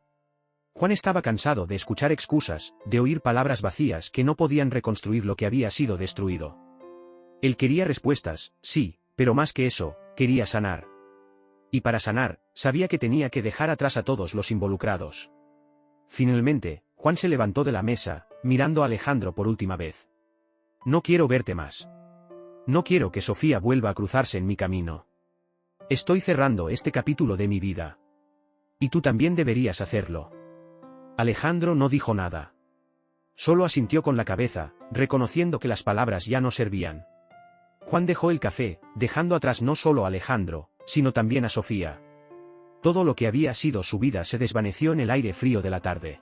Juan estaba cansado de escuchar excusas, de oír palabras vacías que no podían reconstruir lo que había sido destruido. Él quería respuestas, sí, pero más que eso, quería sanar. Y para sanar, sabía que tenía que dejar atrás a todos los involucrados. Finalmente, Juan se levantó de la mesa, mirando a Alejandro por última vez. No quiero verte más. No quiero que Sofía vuelva a cruzarse en mi camino. Estoy cerrando este capítulo de mi vida. Y tú también deberías hacerlo. Alejandro no dijo nada. Solo asintió con la cabeza, reconociendo que las palabras ya no servían. Juan dejó el café, dejando atrás no solo a Alejandro, sino también a Sofía. Todo lo que había sido su vida se desvaneció en el aire frío de la tarde.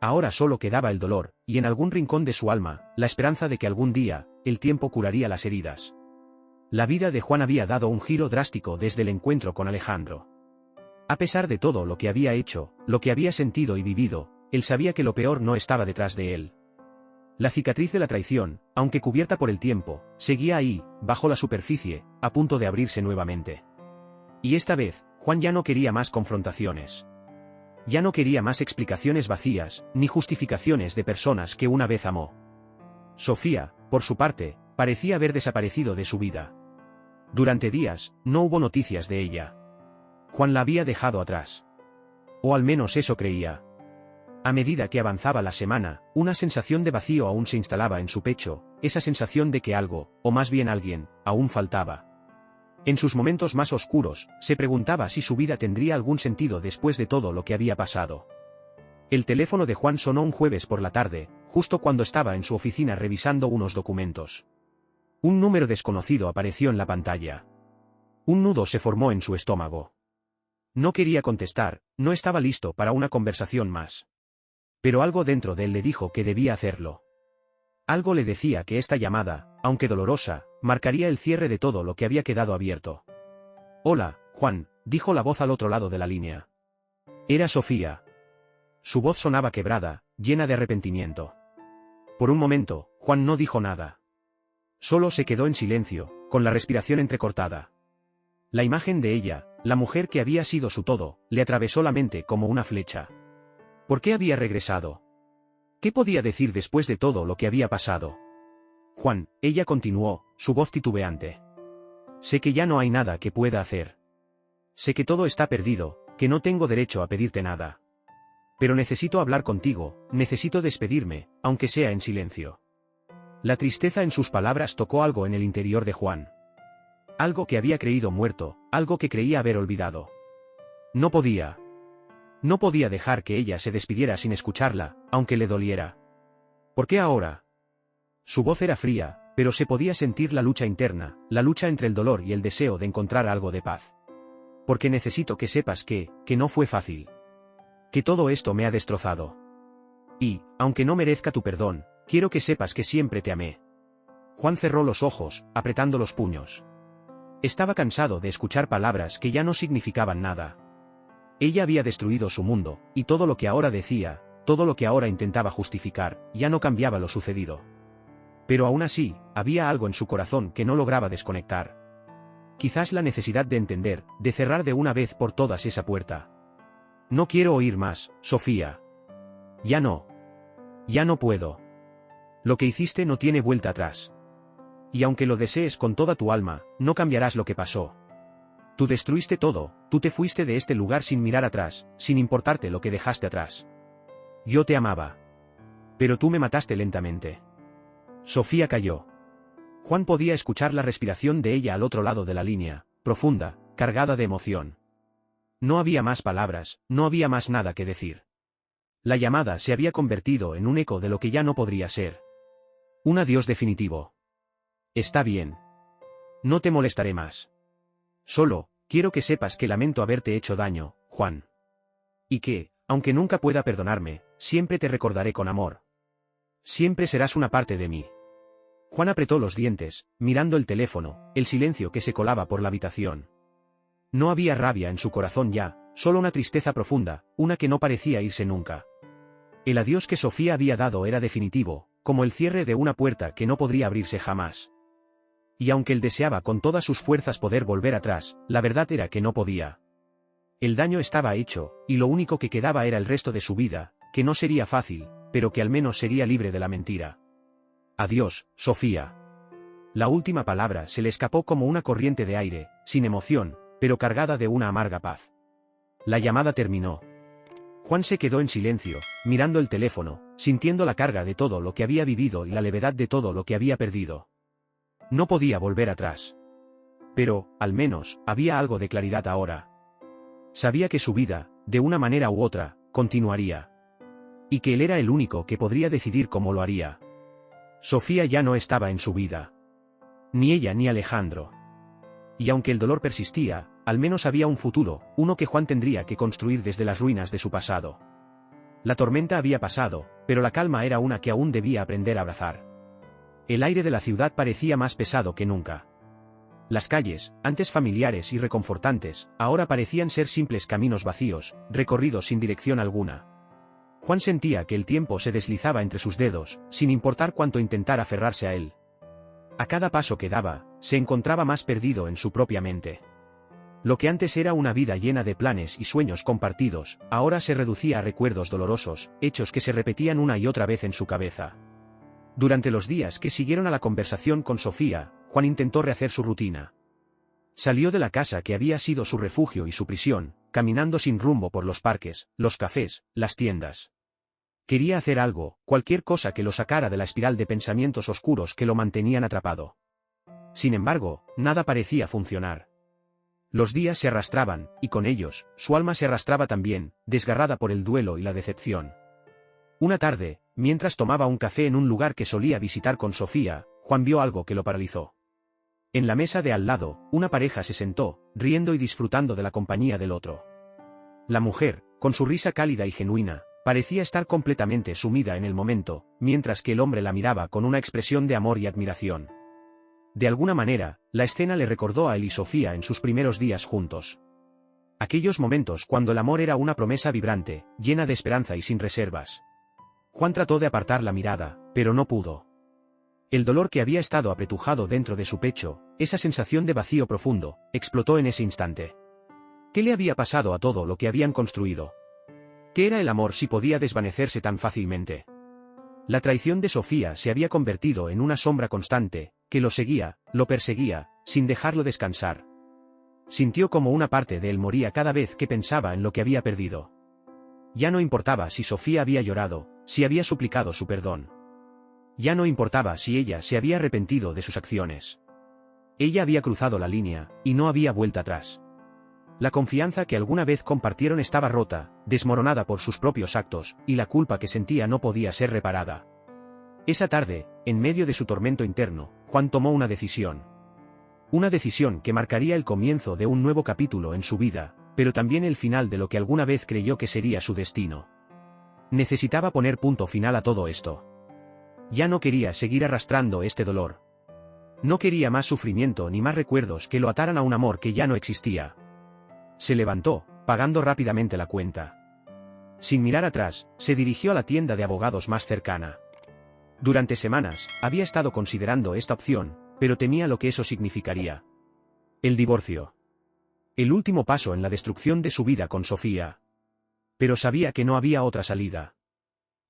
Ahora solo quedaba el dolor, y en algún rincón de su alma, la esperanza de que algún día, el tiempo curaría las heridas. La vida de Juan había dado un giro drástico desde el encuentro con Alejandro. A pesar de todo lo que había hecho, lo que había sentido y vivido, él sabía que lo peor no estaba detrás de él. La cicatriz de la traición, aunque cubierta por el tiempo, seguía ahí, bajo la superficie, a punto de abrirse nuevamente. Y esta vez, Juan ya no quería más confrontaciones. Ya no quería más explicaciones vacías, ni justificaciones de personas que una vez amó. Sofía, por su parte, parecía haber desaparecido de su vida. Durante días, no hubo noticias de ella. Juan la había dejado atrás. O al menos eso creía. A medida que avanzaba la semana, una sensación de vacío aún se instalaba en su pecho, esa sensación de que algo, o más bien alguien, aún faltaba. En sus momentos más oscuros, se preguntaba si su vida tendría algún sentido después de todo lo que había pasado. El teléfono de Juan sonó un jueves por la tarde, justo cuando estaba en su oficina revisando unos documentos. Un número desconocido apareció en la pantalla. Un nudo se formó en su estómago. No quería contestar, no estaba listo para una conversación más. Pero algo dentro de él le dijo que debía hacerlo. Algo le decía que esta llamada, aunque dolorosa, marcaría el cierre de todo lo que había quedado abierto. «Hola, Juan», dijo la voz al otro lado de la línea. Era Sofía. Su voz sonaba quebrada, llena de arrepentimiento. Por un momento, Juan no dijo nada. Solo se quedó en silencio, con la respiración entrecortada. La imagen de ella, la mujer que había sido su todo, le atravesó la mente como una flecha. ¿Por qué había regresado? ¿Qué podía decir después de todo lo que había pasado? Juan, ella continuó, su voz titubeante. Sé que ya no hay nada que pueda hacer. Sé que todo está perdido, que no tengo derecho a pedirte nada. Pero necesito hablar contigo, necesito despedirme, aunque sea en silencio. La tristeza en sus palabras tocó algo en el interior de Juan. Algo que había creído muerto, algo que creía haber olvidado. No podía. No podía dejar que ella se despidiera sin escucharla, aunque le doliera. ¿Por qué ahora? Su voz era fría, pero se podía sentir la lucha interna, la lucha entre el dolor y el deseo de encontrar algo de paz. Porque necesito que sepas que no fue fácil. Que todo esto me ha destrozado. Y, aunque no merezca tu perdón, quiero que sepas que siempre te amé. Juan cerró los ojos, apretando los puños. Estaba cansado de escuchar palabras que ya no significaban nada. Ella había destruido su mundo, y todo lo que ahora decía, todo lo que ahora intentaba justificar, ya no cambiaba lo sucedido. Pero aún así, había algo en su corazón que no lograba desconectar. Quizás la necesidad de entender, de cerrar de una vez por todas esa puerta. No quiero oír más, Sofía. Ya no. Ya no puedo. Lo que hiciste no tiene vuelta atrás. Y aunque lo desees con toda tu alma, no cambiarás lo que pasó. Tú destruiste todo, tú te fuiste de este lugar sin mirar atrás, sin importarte lo que dejaste atrás. Yo te amaba. Pero tú me mataste lentamente. Sofía cayó. Juan podía escuchar la respiración de ella al otro lado de la línea, profunda, cargada de emoción. No había más palabras, no había más nada que decir. La llamada se había convertido en un eco de lo que ya no podría ser. Un adiós definitivo. Está bien. No te molestaré más. Solo, quiero que sepas que lamento haberte hecho daño, Juan. Y que, aunque nunca pueda perdonarme, siempre te recordaré con amor. Siempre serás una parte de mí. Juan apretó los dientes, mirando el teléfono, el silencio que se colaba por la habitación. No había rabia en su corazón ya, solo una tristeza profunda, una que no parecía irse nunca. El adiós que Sofía había dado era definitivo, como el cierre de una puerta que no podría abrirse jamás. Y aunque él deseaba con todas sus fuerzas poder volver atrás, la verdad era que no podía. El daño estaba hecho, y lo único que quedaba era el resto de su vida, que no sería fácil, pero que al menos sería libre de la mentira. Adiós, Sofía. La última palabra se le escapó como una corriente de aire, sin emoción, pero cargada de una amarga paz. La llamada terminó. Juan se quedó en silencio, mirando el teléfono, sintiendo la carga de todo lo que había vivido y la levedad de todo lo que había perdido. No podía volver atrás. Pero, al menos, había algo de claridad ahora. Sabía que su vida, de una manera u otra, continuaría. Y que él era el único que podría decidir cómo lo haría. Sofía ya no estaba en su vida. Ni ella ni Alejandro. Y aunque el dolor persistía, al menos había un futuro, uno que Juan tendría que construir desde las ruinas de su pasado. La tormenta había pasado, pero la calma era una que aún debía aprender a abrazar. El aire de la ciudad parecía más pesado que nunca. Las calles, antes familiares y reconfortantes, ahora parecían ser simples caminos vacíos, recorridos sin dirección alguna. Juan sentía que el tiempo se deslizaba entre sus dedos, sin importar cuánto intentara aferrarse a él. A cada paso que daba, se encontraba más perdido en su propia mente. Lo que antes era una vida llena de planes y sueños compartidos, ahora se reducía a recuerdos dolorosos, hechos que se repetían una y otra vez en su cabeza. Durante los días que siguieron a la conversación con Sofía, Juan intentó rehacer su rutina. Salió de la casa que había sido su refugio y su prisión, caminando sin rumbo por los parques, los cafés, las tiendas. Quería hacer algo, cualquier cosa que lo sacara de la espiral de pensamientos oscuros que lo mantenían atrapado. Sin embargo, nada parecía funcionar. Los días se arrastraban, y con ellos, su alma se arrastraba también, desgarrada por el duelo y la decepción. Una tarde, mientras tomaba un café en un lugar que solía visitar con Sofía, Juan vio algo que lo paralizó. En la mesa de al lado, una pareja se sentó, riendo y disfrutando de la compañía del otro. La mujer, con su risa cálida y genuina, parecía estar completamente sumida en el momento, mientras que el hombre la miraba con una expresión de amor y admiración. De alguna manera, la escena le recordó a él y Sofía en sus primeros días juntos. Aquellos momentos cuando el amor era una promesa vibrante, llena de esperanza y sin reservas. Juan trató de apartar la mirada, pero no pudo. El dolor que había estado apretujado dentro de su pecho, esa sensación de vacío profundo, explotó en ese instante. ¿Qué le había pasado a todo lo que habían construido? ¿Qué era el amor si podía desvanecerse tan fácilmente? La traición de Sofía se había convertido en una sombra constante, que lo seguía, lo perseguía, sin dejarlo descansar. Sintió como una parte de él moría cada vez que pensaba en lo que había perdido. Ya no importaba si Sofía había llorado, si había suplicado su perdón. Ya no importaba si ella se había arrepentido de sus acciones. Ella había cruzado la línea, y no había vuelta atrás. La confianza que alguna vez compartieron estaba rota, desmoronada por sus propios actos, y la culpa que sentía no podía ser reparada. Esa tarde, en medio de su tormento interno, Juan tomó una decisión. Una decisión que marcaría el comienzo de un nuevo capítulo en su vida, pero también el final de lo que alguna vez creyó que sería su destino. Necesitaba poner punto final a todo esto. Ya no quería seguir arrastrando este dolor. No quería más sufrimiento ni más recuerdos que lo ataran a un amor que ya no existía. Se levantó, pagando rápidamente la cuenta. Sin mirar atrás, se dirigió a la tienda de abogados más cercana. Durante semanas, había estado considerando esta opción, pero temía lo que eso significaría. El divorcio. El último paso en la destrucción de su vida con Sofía. Pero sabía que no había otra salida.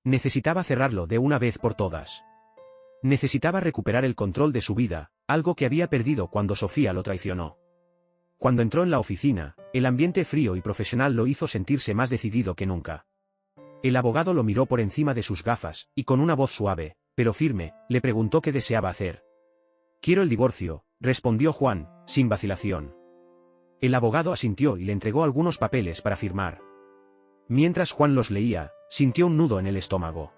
Necesitaba cerrarlo de una vez por todas. Necesitaba recuperar el control de su vida, algo que había perdido cuando Sofía lo traicionó. Cuando entró en la oficina, el ambiente frío y profesional lo hizo sentirse más decidido que nunca. El abogado lo miró por encima de sus gafas, y con una voz suave, pero firme, le preguntó qué deseaba hacer. «Quiero el divorcio», respondió Juan, sin vacilación. El abogado asintió y le entregó algunos papeles para firmar. Mientras Juan los leía, sintió un nudo en el estómago.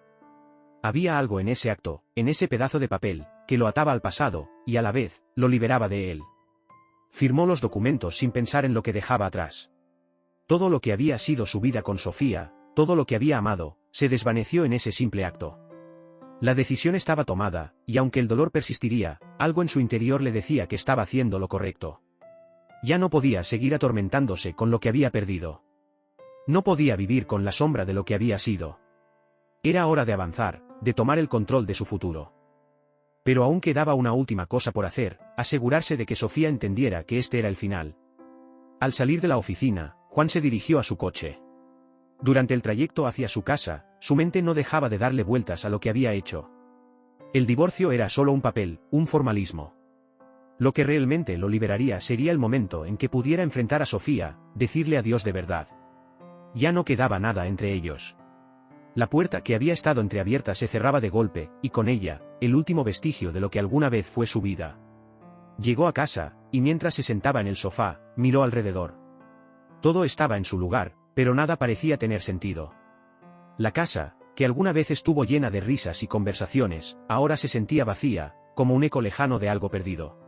Había algo en ese acto, en ese pedazo de papel, que lo ataba al pasado, y a la vez, lo liberaba de él. Firmó los documentos sin pensar en lo que dejaba atrás. Todo lo que había sido su vida con Sofía, todo lo que había amado, se desvaneció en ese simple acto. La decisión estaba tomada, y aunque el dolor persistiría, algo en su interior le decía que estaba haciendo lo correcto. Ya no podía seguir atormentándose con lo que había perdido. No podía vivir con la sombra de lo que había sido. Era hora de avanzar, de tomar el control de su futuro. Pero aún quedaba una última cosa por hacer, asegurarse de que Sofía entendiera que este era el final. Al salir de la oficina, Juan se dirigió a su coche. Durante el trayecto hacia su casa, su mente no dejaba de darle vueltas a lo que había hecho. El divorcio era solo un papel, un formalismo. Lo que realmente lo liberaría sería el momento en que pudiera enfrentar a Sofía, decirle adiós de verdad. Ya no quedaba nada entre ellos. La puerta que había estado entreabierta se cerraba de golpe, y con ella, el último vestigio de lo que alguna vez fue su vida. Llegó a casa, y mientras se sentaba en el sofá, miró alrededor. Todo estaba en su lugar, pero nada parecía tener sentido. La casa, que alguna vez estuvo llena de risas y conversaciones, ahora se sentía vacía, como un eco lejano de algo perdido.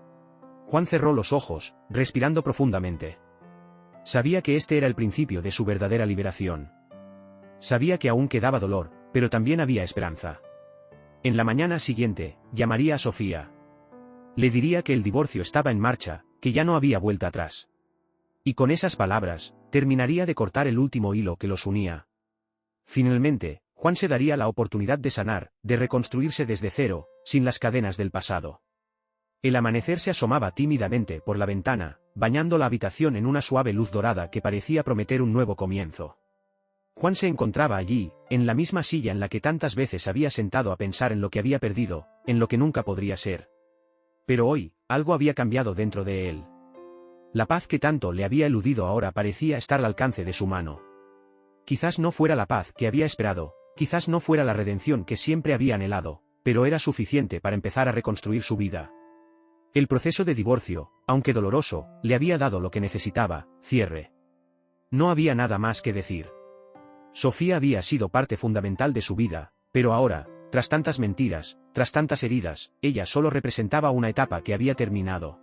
Juan cerró los ojos, respirando profundamente. Sabía que este era el principio de su verdadera liberación. Sabía que aún quedaba dolor, pero también había esperanza. En la mañana siguiente, llamaría a Sofía. Le diría que el divorcio estaba en marcha, que ya no había vuelta atrás. Y con esas palabras, terminaría de cortar el último hilo que los unía. Finalmente, Juan se daría la oportunidad de sanar, de reconstruirse desde cero, sin las cadenas del pasado. El amanecer se asomaba tímidamente por la ventana, bañando la habitación en una suave luz dorada que parecía prometer un nuevo comienzo. Juan se encontraba allí, en la misma silla en la que tantas veces había sentado a pensar en lo que había perdido, en lo que nunca podría ser. Pero hoy, algo había cambiado dentro de él. La paz que tanto le había eludido ahora parecía estar al alcance de su mano. Quizás no fuera la paz que había esperado, quizás no fuera la redención que siempre había anhelado, pero era suficiente para empezar a reconstruir su vida. El proceso de divorcio, aunque doloroso, le había dado lo que necesitaba: cierre. No había nada más que decir. Sofía había sido parte fundamental de su vida, pero ahora, tras tantas mentiras, tras tantas heridas, ella solo representaba una etapa que había terminado.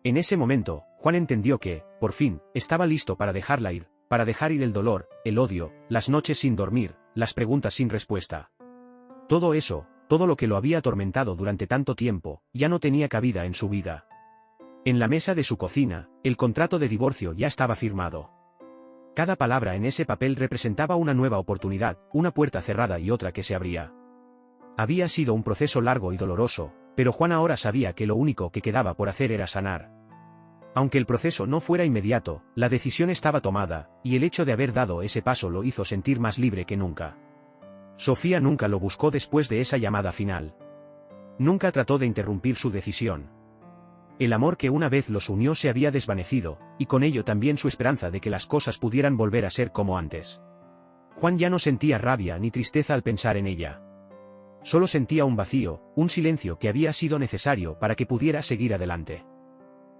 En ese momento, Juan entendió que, por fin, estaba listo para dejarla ir, para dejar ir el dolor, el odio, las noches sin dormir, las preguntas sin respuesta. Todo eso, todo lo que lo había atormentado durante tanto tiempo, ya no tenía cabida en su vida. En la mesa de su cocina, el contrato de divorcio ya estaba firmado. Cada palabra en ese papel representaba una nueva oportunidad, una puerta cerrada y otra que se abría. Había sido un proceso largo y doloroso, pero Juan ahora sabía que lo único que quedaba por hacer era sanar. Aunque el proceso no fuera inmediato, la decisión estaba tomada, y el hecho de haber dado ese paso lo hizo sentir más libre que nunca. Sofía nunca lo buscó después de esa llamada final. Nunca trató de interrumpir su decisión. El amor que una vez los unió se había desvanecido, y con ello también su esperanza de que las cosas pudieran volver a ser como antes. Juan ya no sentía rabia ni tristeza al pensar en ella. Solo sentía un vacío, un silencio que había sido necesario para que pudiera seguir adelante.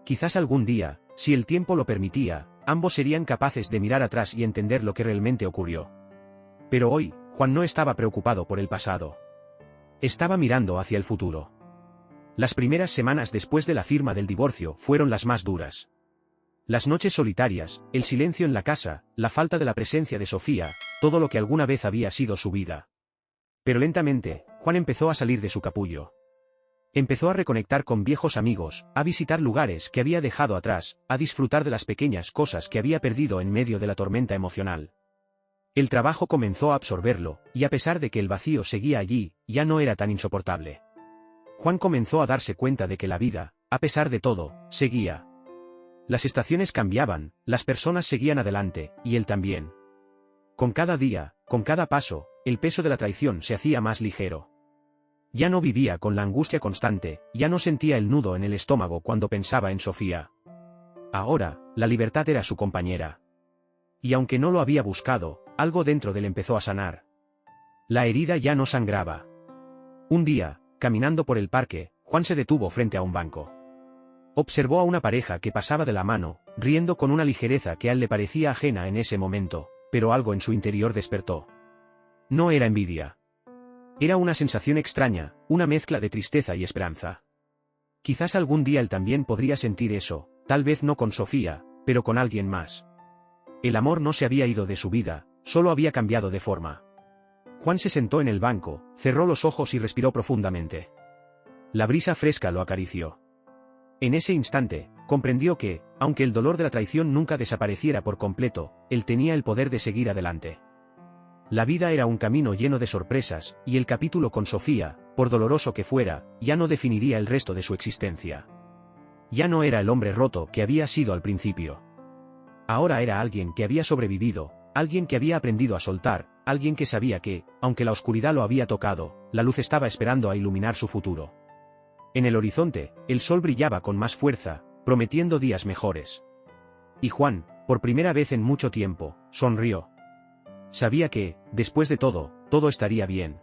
Quizás algún día, si el tiempo lo permitía, ambos serían capaces de mirar atrás y entender lo que realmente ocurrió. Pero hoy, Juan no estaba preocupado por el pasado. Estaba mirando hacia el futuro. Las primeras semanas después de la firma del divorcio fueron las más duras. Las noches solitarias, el silencio en la casa, la falta de la presencia de Sofía, todo lo que alguna vez había sido su vida. Pero lentamente, Juan empezó a salir de su capullo. Empezó a reconectar con viejos amigos, a visitar lugares que había dejado atrás, a disfrutar de las pequeñas cosas que había perdido en medio de la tormenta emocional. El trabajo comenzó a absorberlo, y a pesar de que el vacío seguía allí, ya no era tan insoportable. Juan comenzó a darse cuenta de que la vida, a pesar de todo, seguía. Las estaciones cambiaban, las personas seguían adelante, y él también. Con cada día, con cada paso, el peso de la traición se hacía más ligero. Ya no vivía con la angustia constante, ya no sentía el nudo en el estómago cuando pensaba en Sofía. Ahora, la libertad era su compañera. Y aunque no lo había buscado, algo dentro de él empezó a sanar. La herida ya no sangraba. Un día, caminando por el parque, Juan se detuvo frente a un banco. Observó a una pareja que pasaba de la mano, riendo con una ligereza que a él le parecía ajena en ese momento, pero algo en su interior despertó. No era envidia. Era una sensación extraña, una mezcla de tristeza y esperanza. Quizás algún día él también podría sentir eso, tal vez no con Sofía, pero con alguien más. El amor no se había ido de su vida, solo había cambiado de forma. Juan se sentó en el banco, cerró los ojos y respiró profundamente. La brisa fresca lo acarició. En ese instante, comprendió que, aunque el dolor de la traición nunca desapareciera por completo, él tenía el poder de seguir adelante. La vida era un camino lleno de sorpresas, y el capítulo con Sofía, por doloroso que fuera, ya no definiría el resto de su existencia. Ya no era el hombre roto que había sido al principio. Ahora era alguien que había sobrevivido, alguien que había aprendido a soltar, alguien que sabía que, aunque la oscuridad lo había tocado, la luz estaba esperando a iluminar su futuro. En el horizonte, el sol brillaba con más fuerza, prometiendo días mejores. Y Juan, por primera vez en mucho tiempo, sonrió. Sabía que, después de todo, todo estaría bien.